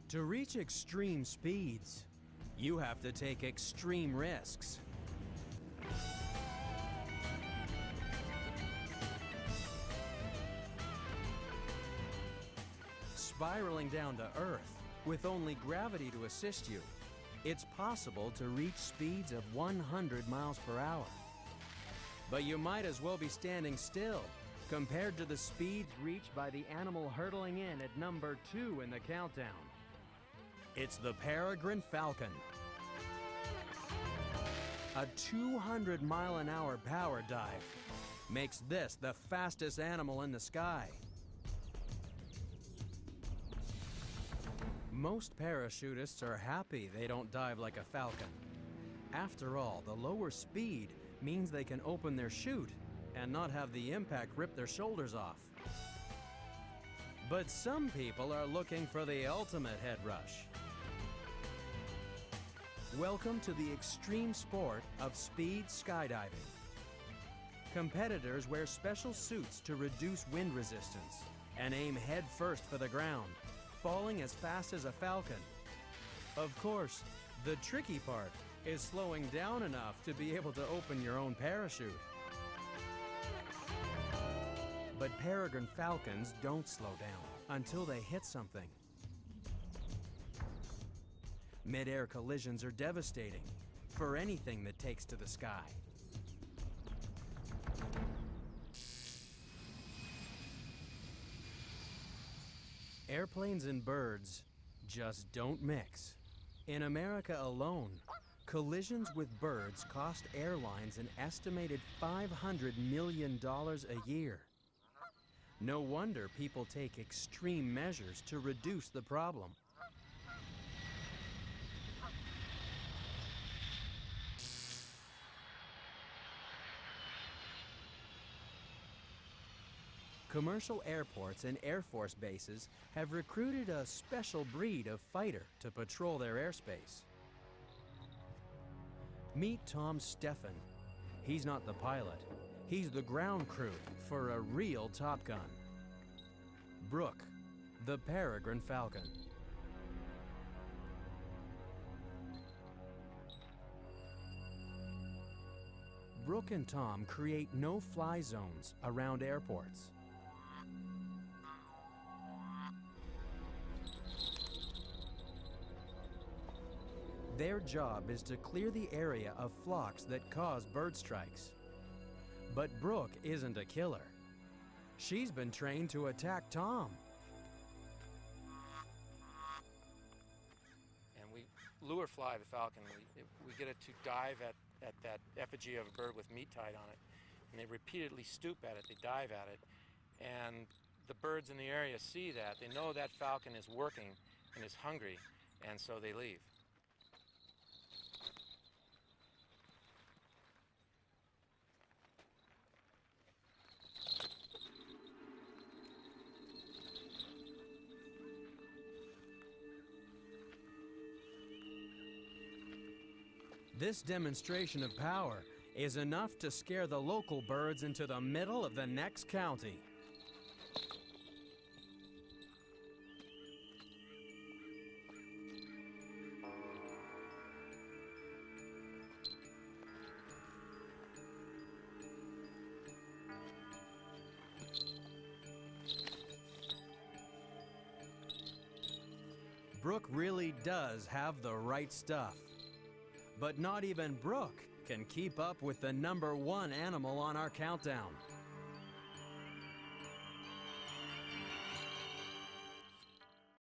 To reach extreme speeds, you have to take extreme risks. Spiraling down to Earth with only gravity to assist you, it's possible to reach speeds of 100 miles per hour. But you might as well be standing still compared to the speeds reached by the animal hurtling in at number 2 in the countdown. It's the peregrine falcon. A 200-mile-an-hour power dive makes this the fastest animal in the sky. Most parachutists are happy they don't dive like a falcon. After all, the lower speed means they can open their chute and not have the impact rip their shoulders off. But some people are looking for the ultimate head rush. Welcome to the extreme sport of speed skydiving. Competitors wear special suits to reduce wind resistance and aim head first for the ground, falling as fast as a falcon. Of course, the tricky part is slowing down enough to be able to open your own parachute. But peregrine falcons don't slow down until they hit something. Mid-air collisions are devastating for anything that takes to the sky. Airplanes and birds just don't mix. In America alone, collisions with birds cost airlines an estimated $500 million a year. No wonder people take extreme measures to reduce the problem. Commercial airports and Air Force bases have recruited a special breed of fighter to patrol their airspace. Meet Tom Steffen. He's not the pilot. He's the ground crew for a real Top Gun. Brooke, the peregrine falcon. Brooke and Tom create no-fly zones around airports. Their job is to clear the area of flocks that cause bird strikes. But Brooke isn't a killer. She's been trained to attack Tom. And we lure fly the falcon. We get it to dive at that effigy of a bird with meat tied on it. And they repeatedly stoop at it, they dive at it. And the birds in the area see that. They know that falcon is working and is hungry, and so they leave. This demonstration of power is enough to scare the local birds into the middle of the next county. Brooke really does have the right stuff. But not even Brooke can keep up with the #1 animal on our countdown.